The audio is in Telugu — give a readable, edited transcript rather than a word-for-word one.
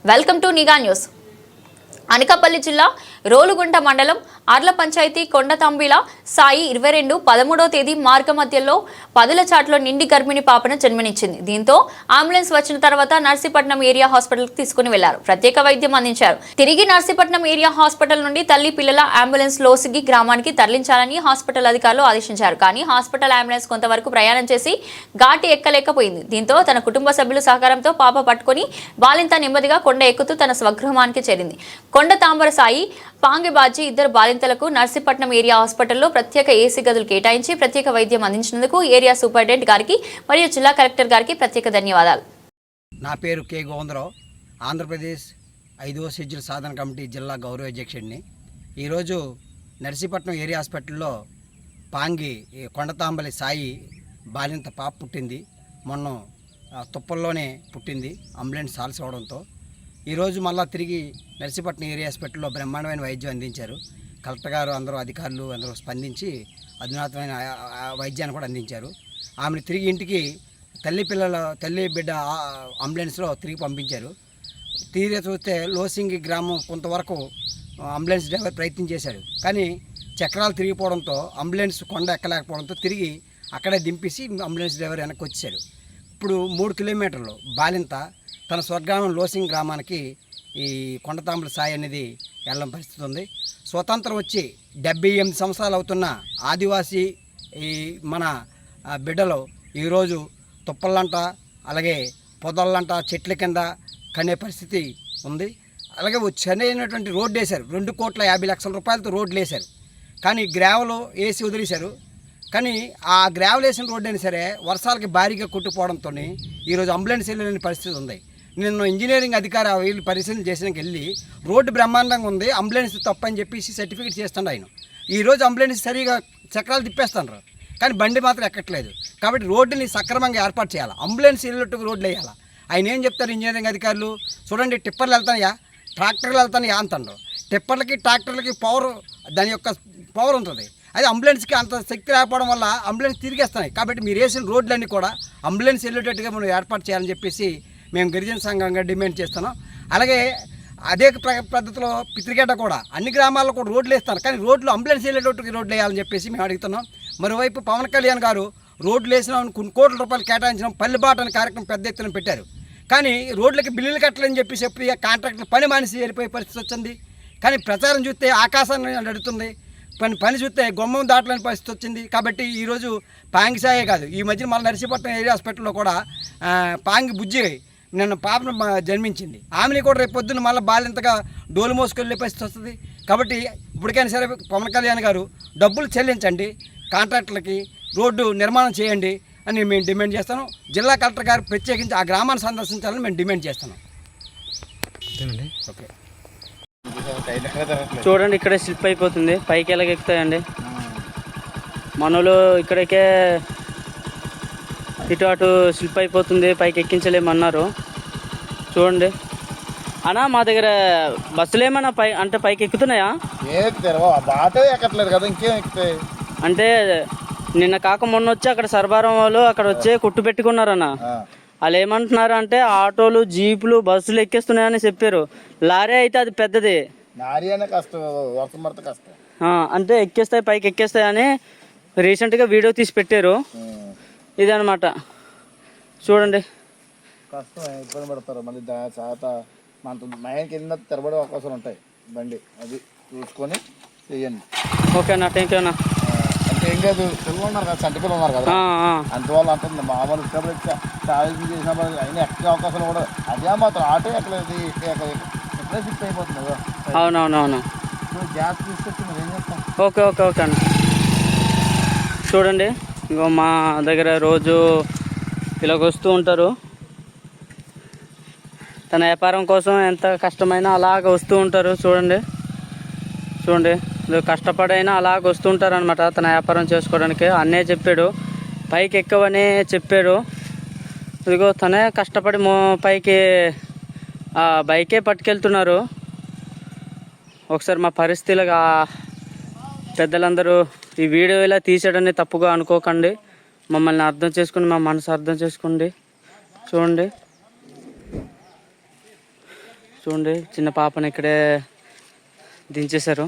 వెల్కమ్ టు నిఘా న్యూస్. అనకాపల్లి జిల్లా రోలుగుంట మండలం ఆర్ల పంచాయతీ కొండతంబిల సాయి 22/13వ తేదీ మార్గ మధ్యలో పదుల చాట్లో నిండి గర్భిణి పాపను జన్మనిచ్చింది. దీంతో అంబులెన్స్ వచ్చిన తర్వాత నర్సీపట్నం ఏరియా హాస్పిటల్కి తీసుకుని వెళ్లారు. ప్రత్యేక వైద్యం అందించారు. తిరిగి నర్సీపట్నం ఏరియా హాస్పిటల్ నుండి తల్లి పిల్లల అంబులెన్స్ లోసిగి గ్రామానికి తరలించాలని హాస్పిటల్ అధికారులు ఆదేశించారు. కానీ హాస్పిటల్ అంబులెన్స్ కొంతవరకు ప్రయాణం చేసి ఘాటి ఎక్కలేకపోయింది. దీంతో తన కుటుంబ సభ్యుల సహకారంతో పాప పట్టుకుని బాలింత నెమ్మదిగా కొండ ఎక్కుతూ తన స్వగృహానికి చేరింది. కొండ తాంబర సాయి పాంగిబాజీ ఇద్దరు బాలింతలకు నర్సీపట్నం ఏరియా హాస్పిటల్లో ప్రత్యేక ఏసీ గదులు కేటాయించి ప్రత్యేక వైద్యం అందించినందుకు ఏరియా సూపరింటెండెంట్ గారికి మరియు జిల్లా కలెక్టర్ గారికి ప్రత్యేక ధన్యవాదాలు. నా పేరు కె గోవిందరావు, ఆంధ్రప్రదేశ్ 5వ షెడ్యూల్ సాధన కమిటీ జిల్లా గౌరవ అధ్యక్షుడిని. ఈరోజు నర్సీపట్నం ఏరియా హాస్పిటల్లో పాంగి కొండతాంబలి సాయి బాలింత పాప పుట్టింది. మొన్న తుప్పల్లోనే పుట్టింది. అంబులెన్స్ ఆలస్యం అవడంతో ఈరోజు మళ్ళీ తిరిగి నర్సీపట్నం ఏరియా హాస్పిటల్లో బ్రహ్మాండమైన వైద్యం అందించారు. కలెక్టర్ గారు అందరూ అధికారులు అందరూ స్పందించి అధునాతమైన వైద్యాన్ని కూడా అందించారు. ఆమెను తిరిగి ఇంటికి తల్లి బిడ్డ అంబులెన్స్లో తిరిగి పంపించారు. తిరిగి చూస్తే లోసింగి గ్రామం కొంతవరకు అంబులెన్స్ డ్రైవర్ ప్రయత్నం చేశాడు. కానీ చక్రాలు తిరిగిపోవడంతో అంబులెన్స్ కొండ ఎక్కలేకపోవడంతో తిరిగి అక్కడే దింపేసి అంబులెన్స్ డ్రైవర్ వెనక్కి వచ్చాడు. ఇప్పుడు 3 కిలోమీటర్లు బాలింత తన స్వగ్రామం లోసింగ్ గ్రామానికి ఈ కొండతాంబల సాయి అనేది వెళ్ళడం పరిస్థితి ఉంది. స్వతంత్రం వచ్చి 78 సంవత్సరాలు అవుతున్న ఆదివాసీ ఈ మన బిడ్డలు ఈరోజు తుప్పలంట అలాగే పొదలంట చెట్ల కింద కనే పరిస్థితి ఉంది. అలాగే చెన్నైనటువంటి రోడ్డు వేశారు. 2,50,00,000 రూపాయలతో రోడ్లు వేశారు. కానీ గ్రావెలు వేసి వదిలేశారు. కానీ ఆ గ్రావెల్ వేసిన రోడ్డు అయినా సరే వర్షాలకి భారీగా కొట్టుకుపోవడంతో ఈరోజు అంబులెన్స్ వెళ్ళలేని పరిస్థితి ఉంది. నిన్న ఇంజనీరింగ్ అధికారి వీళ్ళు పరిశీలన చేసినాక వెళ్ళి రోడ్డు బ్రహ్మాండంగా ఉంది, అంబులెన్స్ తప్పని చెప్పేసి సర్టిఫికేట్ చేస్తాడు ఆయన. ఈరోజు అంబులెన్స్ సరిగా చక్రాలు తిప్పేస్తున్నారు కానీ బండి మాత్రం ఎక్కట్లేదు. కాబట్టి రోడ్డుని సక్రమంగా ఏర్పాటు చేయాలి, అంబులెన్స్ వెళ్ళేట్టుకు రోడ్లు వేయాలి. ఆయన ఏం చెప్తారు ఇంజనీరింగ్ అధికారులు? చూడండి, టిప్పర్లు వెళ్తాయా, ట్రాక్టర్లు వెళ్తాయా అంటారు. టిప్పర్లకి ట్రాక్టర్లకి దాని యొక్క పవర్ ఉంటుంది. అది అంబులెన్స్కి అంత శక్తి లేకపోవడం వల్ల అంబులెన్స్ తిరిగేస్తున్నాయి. కాబట్టి మీరు వేసిన రోడ్లన్నీ కూడా అంబులెన్స్ వెళ్ళేటట్టుగా మనం ఏర్పాటు చేయాలని చెప్పేసి మేము గిరిజన సంఘంగా డిమాండ్ చేస్తున్నాం. అలాగే అదే పద్ధతిలో పిత్రిగడ్డ కూడా అన్ని గ్రామాల్లో కూడా రోడ్లు వేస్తారు. కానీ రోడ్లు అంబులెన్స్ వెళ్ళేటట్టుగా రోడ్లు వేయాలని చెప్పేసి మేము అడుగుతున్నాం. మరోవైపు పవన్ కళ్యాణ్ గారు రోడ్లు వేసిన కొన్ని కోట్ల రూపాయలు కేటాయించడం పల్లెబాట అనే కార్యక్రమం పెద్ద ఎత్తున పెట్టారు. కానీ రోడ్లకి బిల్లులు కట్టలేని చెప్పి కాంట్రాక్టర్ పని మానేసి వెళ్ళిపోయే పరిస్థితి వచ్చింది. కానీ ప్రచారం చూస్తే ఆకాశాన్ని నడుతుంది, పని చూస్తే గుమ్మం దాటలేని పరిస్థితి వచ్చింది. కాబట్టి ఈరోజు పాంగిసాయే కాదు, ఈ మధ్యన మళ్ళీ నర్సీపట్నం ఏరియా హాస్పిటల్లో కూడా పాంగి బుజ్జి నిన్న పాపను జన్మించింది. ఆమెని కూడా రేపు పొద్దున్న మళ్ళీ బాలింతగా డోలు మోసుకెళ్ళే పరిస్థితి వస్తుంది. కాబట్టి ఇప్పటికైనా సరే పవన్ కళ్యాణ్ గారు డబ్బులు చెల్లించండి, కాంట్రాక్టర్లకి రోడ్డు నిర్మాణం చేయండి అని మేము డిమాండ్ చేస్తాను. జిల్లా కలెక్టర్ గారు ప్రత్యేకించి ఆ గ్రామాన్ని సందర్శించాలని మేము డిమాండ్ చేస్తున్నాం. ఓకే, చూడండి, ఇక్కడ స్లిప్ అయిపోతుంది, పైకి ఎలాగ ఎక్కుతాయండి మనోళ్ళు. ఇక్కడికే ఇటు అటు స్లిప్ అయిపోతుంది, పైకి ఎక్కించలేమన్నారు. చూడండి అన్నా, మా దగ్గర బస్సులు ఏమన్నా పైకి ఎక్కుతున్నాయా? అంటే నిన్న కాక మొన్న వచ్చి అక్కడ సర్బారం వాళ్ళు అక్కడ వచ్చి కుట్టు పెట్టుకున్నారన్న. వాళ్ళు ఏమంటున్నారు అంటే ఆటోలు జీపులు బస్సులు ఎక్కేస్తున్నాయని చెప్పారు. లారీ అయితే అది పెద్దది, అంటే ఎక్కేస్తాయి, పైకి ఎక్కేస్తాయి అని రీసెంట్గా వీడియో తీసి పెట్టారు. ఇదనమాట, చూడండి. కష్టం, ఇబ్బంది పడతారు. మళ్ళీ చాలా మన కింద తెరబడే అవకాశాలు ఉంటాయి. బండి అది చూసుకొని చెయ్యండి. ఓకే అన్న, థ్యాంక్ యూ అన్న. అంటే ఏం కాదు, పిల్లలు ఉన్నారు కదా, చంటి పిల్లలు ఉన్నారు కదా, అందువల్ల అంటుంది. మామూలు ఇష్టపడి ట్రావెలింగ్ చేసినప్పుడు అయినా ఎక్కే అవకాశాలు కూడా అదే మాత్రం ఆటో ఎక్కలేదు, ఎక్కడే షిఫ్ట్ అయిపోతుంది కదా. అవునవునవును, గ్యాస్ తీసుకొచ్చి మరి ఏం చేస్తాం. ఓకే ఓకే ఓకే అన్న. చూడండి, ఇంకో మా దగ్గర రోజు ఇలాగ వస్తూ ఉంటారు. తన వ్యాపారం కోసం ఎంత కష్టమైనా అలాగ వస్తూ ఉంటారు. చూడండి చూడండి, కష్టపడైనా అలాగ వస్తూ ఉంటారు అనమాట తన వ్యాపారం చేసుకోవడానికి. అన్నే చెప్పాడు పైకి ఎక్కవని చెప్పాడు. ఇదిగో తనే కష్టపడి పైకి బైకే పట్టుకెళ్తున్నారు. ఒకసారి మా పరిస్థితులుగా పెద్దలందరూ ఈ వీడియో ఇలా తీసాడని తప్పుగా అనుకోకండి. మమ్మల్ని అర్థం చేసుకుని, మా మనసు అర్థం చేసుకోండి. చూడండి చూడండి చిన్న పాపని ఇక్కడే దించేశారు.